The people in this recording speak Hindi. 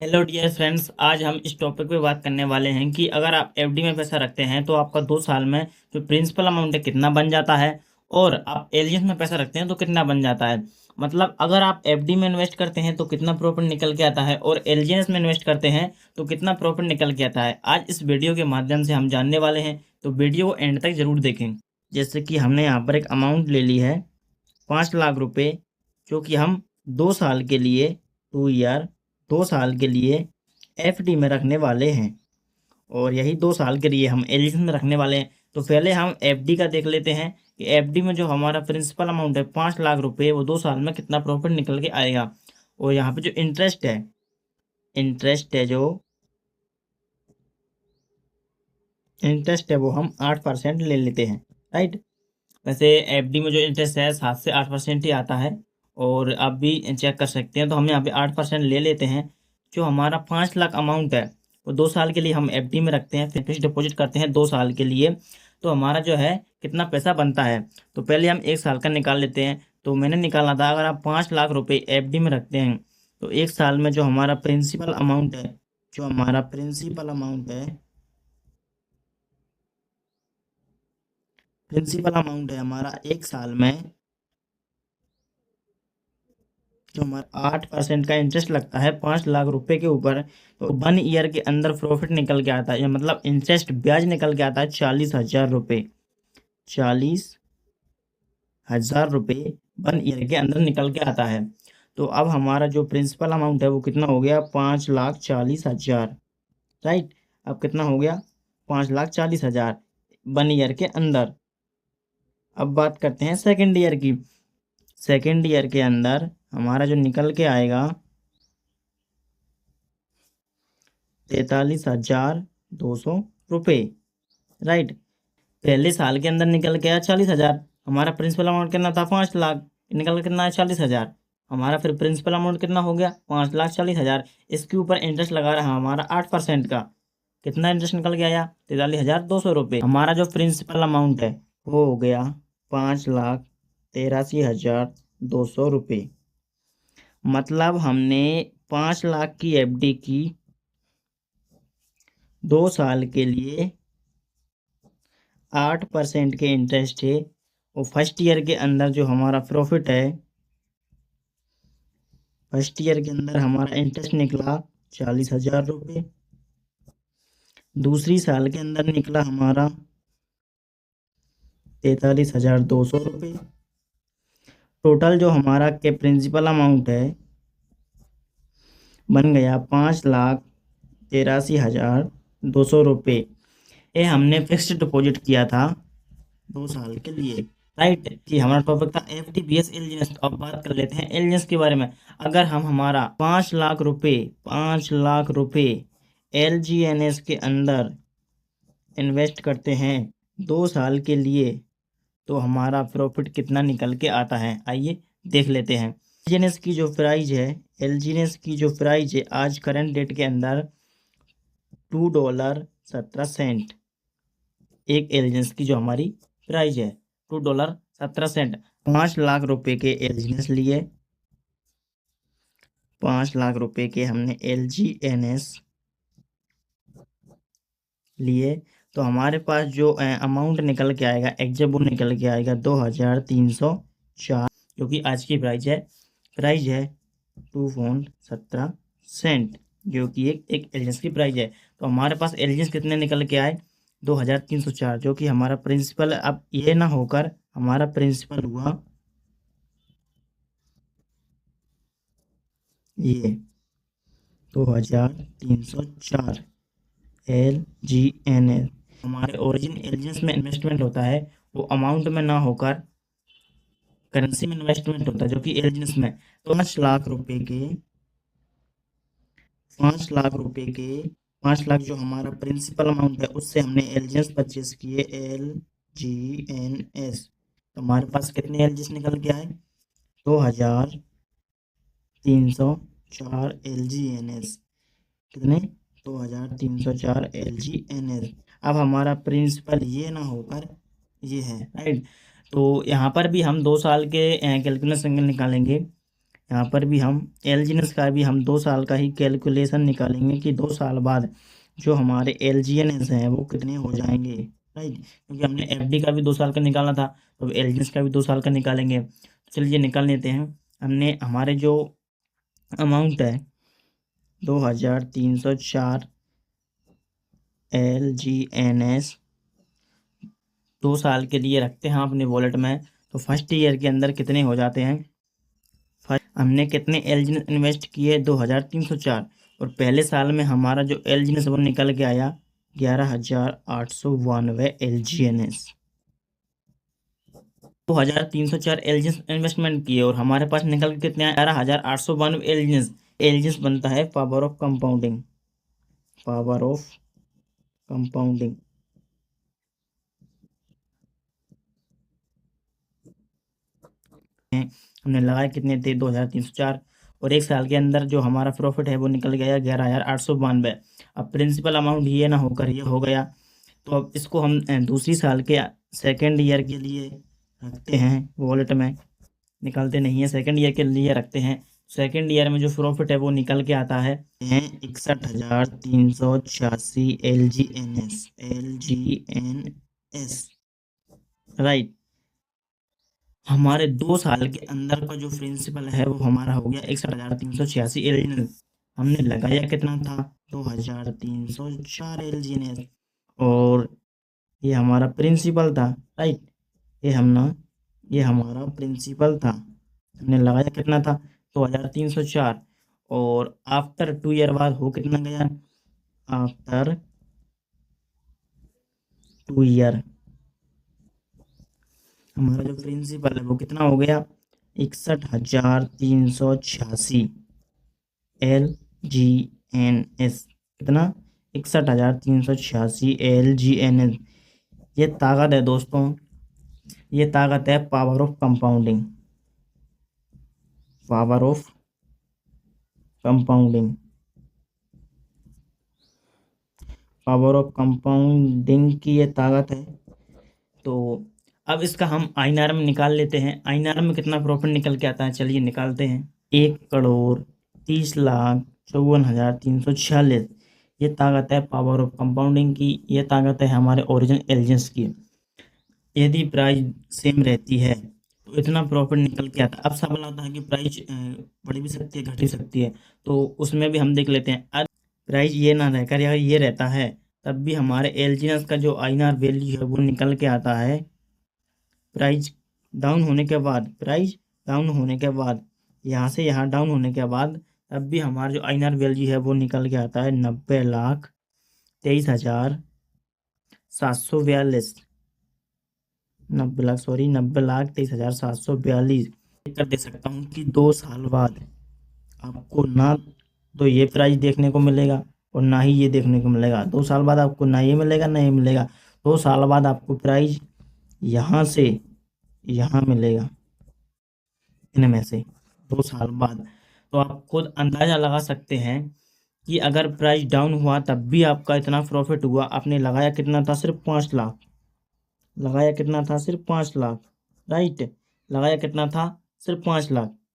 हेलो डियर फ्रेंड्स, आज हम इस टॉपिक पे बात करने वाले हैं कि अगर आप एफडी में पैसा रखते हैं तो आपका 2 साल में जो प्रिंसिपल अमाउंट है कितना बन जाता है, और आप एलजीएस में पैसा रखते हैं तो कितना बन जाता है। मतलब अगर आप एफडी में इन्वेस्ट करते हैं तो कितना प्रॉफिट निकल के आता है, और एलजीएस में इन्वेस्ट करते हैं तो कितना प्रॉफिट निकल के आता है। आज इस वीडियो के माध्यम से हम जानने वाले हैं, तो वीडियो को एंड तक जरूर देखें। जैसे कि हमने यहाँ पर एक अमाउंट ले ली है 5 लाख रुपए, जो कि हम 2 साल के लिए 2 ईयर 2 साल के लिए एफडी में रखने वाले हैं, और यही 2 साल के लिए हम एलआईसी में रखने वाले हैं। तो पहले हम एफडी का देख लेते हैं कि एफडी में जो हमारा प्रिंसिपल अमाउंट है 5 लाख रुपए, वो 2 साल में कितना प्रॉफिट निकल के आएगा। और यहाँ पे जो इंटरेस्ट है वो हम 8% ले लेते हैं, राइट। वैसे एफडी में जो इंटरेस्ट है 7 से 8% ही आता है, और आप भी चेक कर सकते हैं। तो हम यहाँ पे 8% ले लेते हैं। जो हमारा 5 लाख अमाउंट है वो 2 साल के लिए हम एफडी में रखते हैं, फिर फिक्स डिपॉजिट करते हैं 2 साल के लिए। तो हमारा जो है कितना पैसा बनता है, तो पहले हम 1 साल का निकाल लेते हैं। तो मैंने निकाला था, अगर आप 5 लाख रुपए एफडी में रखते हैं तो 1 साल में जो हमारा प्रिंसिपल अमाउंट है, जो हमारा प्रिंसिपल अमाउंट है हमारा 1 साल में जो हमारा 8% का इंटरेस्ट लगता है 5 लाख रुपए के ऊपर, तो 1 ईयर के अंदर प्रॉफिट निकल के आता है, या मतलब इंटरेस्ट ब्याज निकल के आता है 40,000 रुपये। 40,000 रुपये 1 ईयर के अंदर निकल के आता है। तो अब हमारा जो प्रिंसिपल अमाउंट है वो कितना हो गया, 5,40,000, राइट। अब कितना हो गया, 5,40,000 1 ईयर के अंदर। अब बात करते हैं सेकेंड ईयर की। सेकेंड ईयर के अंदर हमारा जो निकल के आएगा 43,200 रुपये, राइट। पहले साल के अंदर निकल के आया 40,000। हमारा प्रिंसिपल अमाउंट कितना था, 5 लाख, निकल के कितना है 40,000। हमारा फिर प्रिंसिपल अमाउंट कितना हो गया, 5,40,000। इसके ऊपर इंटरेस्ट लगा रहा हमारा 8% का। कितना इंटरेस्ट निकल के आया, 43,200 रुपये। हमारा जो प्रिंसिपल अमाउंट है वो हो गया 5,83,200 रुपये। मतलब हमने 5 लाख की एफडी की 2 साल के लिए 8% के इंटरेस्ट है, और फर्स्ट ईयर के अंदर जो हमारा प्रॉफिट है, फर्स्ट ईयर के अंदर हमारा इंटरेस्ट निकला 40,000 रुपये। दूसरी साल के अंदर निकला हमारा 43,200 रुपये। टोटल जो हमारा के प्रिंसिपल अमाउंट है बन गया 5,83,200 रुपये। ये हमने फिक्स्ड डिपॉजिट किया था 2 साल के लिए, राइट। कि हमारा टॉपिक था एफडी बीएस एलजीएस। अब बात कर लेते हैं एलजीएस के बारे में। अगर हम हमारा 5 लाख रुपए एलजीएनएस के अंदर इन्वेस्ट करते हैं 2 साल के लिए, तो हमारा प्रॉफिट कितना निकल के आता है, आइए देख लेते हैं। एलजीएनएस की जो प्राइस है, आज करंट डेट के अंदर $2.17 एक एलजीएनएस की जो हमारी प्राइस है, $2.17। 5 लाख रुपए के एलजीएनएस लिए, 5 लाख रुपए के हमने एलजीएनएस लिए, तो हमारे पास जो अमाउंट निकल के आएगा एग्जैक्ट वो निकल के आएगा 2,304, जो कि आज की प्राइस है 2.17, जो कि एक एलजीएस की प्राइस है। तो हमारे पास एलजीएस कितने निकल के आए, 2,304, जो कि हमारा प्रिंसिपल। अब ये ना होकर हमारा प्रिंसिपल हुआ ये 2,304 LGNS। हमारे ओरिजिन एलजीएस में इन्वेस्टमेंट होता है, वो अमाउंट में ना होकर करेंसी में इन्वेस्टमेंट होता है, जो कि एलजीएस में। तो 5 लाख जो हमारा प्रिंसिपल अमाउंट है उससे हमने एलजीएस परचेस किए, LGNS। तो हमारे पास कितने एलजीएस निकल के आए, 2,304 LGNS। कितने, 2,304 LGNS। अब हमारा प्रिंसिपल ये ना होकर ये है, राइट। तो यहाँ पर भी हम 2 साल के कैलकुलेशन निकालेंगे यहाँ पर भी हम एलजीएनएस का भी हम 2 साल का ही कैलकुलेशन निकालेंगे कि 2 साल बाद जो हमारे एलजीएनएस हैं वो कितने हो जाएंगे, राइट। क्योंकि हमने एफडी का भी 2 साल का निकालना था, तो एलजीएनएस का भी 2 साल का निकालेंगे। चलिए निकाल लेते हैं। हमने हमारे जो अमाउंट है 2304 एलजीएनएस 2 साल के लिए रखते हैं अपने वॉलेट में, तो फर्स्ट ईयर के अंदर कितने हो जाते हैं। हमने कितने एलजीएनएस इन्वेस्ट किए 2304, और पहले साल में हमारा जो एलजीएनएस वो निकल के आया 11,892 एलजीएनएस। 2304 एलजीएनएस इन्वेस्टमेंट किए और हमारे पास निकल के कितने आया 11,892 एलजीएनएस। एलजीएनएस बनता है power of compounding, power of compounding. हमने लगाए कितने थे 2304, और एक साल के अंदर जो हमारा प्रॉफिट है वो निकल गया 11,892। अब प्रिंसिपल अमाउंट ये ना होकर ये हो गया, तो अब इसको हम दूसरी साल के सेकेंड ईयर के लिए रखते हैं वॉलेट में, निकालते नहीं है, सेकेंड ईयर के लिए रखते हैं। सेकेंड ईयर में जो प्रॉफिट है वो निकल के आता है 61,386 एलजीएनएस, एलजीएनएस, राइट। हमारे 2 साल के अंदर का जो प्रिंसिपल है वो हमारा हो गया 61,386 एलजीएनएस। हमने लगाया कितना था 2304 एलजीएनएस, और ये हमारा प्रिंसिपल था, राइट। ये हमारा प्रिंसिपल था, हमने लगाया कितना था 2304, और आफ्टर 2 ईयर बाद हो कितना गया, आफ्टर 2 ईयर हमारा जो प्रिंसिपल है वो कितना हो गया 61,386 एलजीएनएस। कितना 61,386 एलजीएनएस। ये ताकत है दोस्तों, ये ताकत है power of compounding, power of compounding, power of compounding की ये ताकत है। तो अब इसका हम आईएनआर में निकाल लेते हैं। आईएनआर में कितना प्रॉफिट निकल के आता है, चलिए निकालते हैं। 1,30,54,346। ये ताकत है पावर ऑफ कंपाउंडिंग की, ये ताकत है हमारे ओरिजिनल एलिजेंस की। यदि प्राइस सेम रहती है तो इतना प्रॉफिट निकल के आता है। अब सवाल आता है कि प्राइस बढ़ भी सकती है, घट भी सकती है, तो उसमें भी हम देख लेते हैं। अब प्राइस ये ना रहकर अगर ये रहता है तब भी हमारे एलजीएनएस का जो आईएनआर वैल्यू है वो निकल के आता है। प्राइस डाउन होने के बाद, प्राइस डाउन होने के बाद, यहाँ से यहाँ डाउन होने के बाद, तब भी हमारा जो आईएनआर वैल्यू है वो निकल के आता है 90,23,742। 90,23,742 कर दे सकता हूँ कि 2 साल बाद आपको ना तो ये प्राइस देखने को मिलेगा और ना ही ये देखने को मिलेगा। 2 साल बाद आपको ना ये मिलेगा ना ये मिलेगा। 2 साल बाद आपको प्राइस यहाँ से यहाँ मिलेगा, इनमें से 2 साल बाद। तो आप खुद अंदाज़ा लगा सकते हैं कि अगर प्राइस डाउन हुआ तब भी आपका इतना प्रॉफिट हुआ। आपने लगाया कितना था, सिर्फ 5 लाख लगाया, कितना था, सिर्फ 5 लाख, राइट। लगाया कितना था, सिर्फ 5 लाख।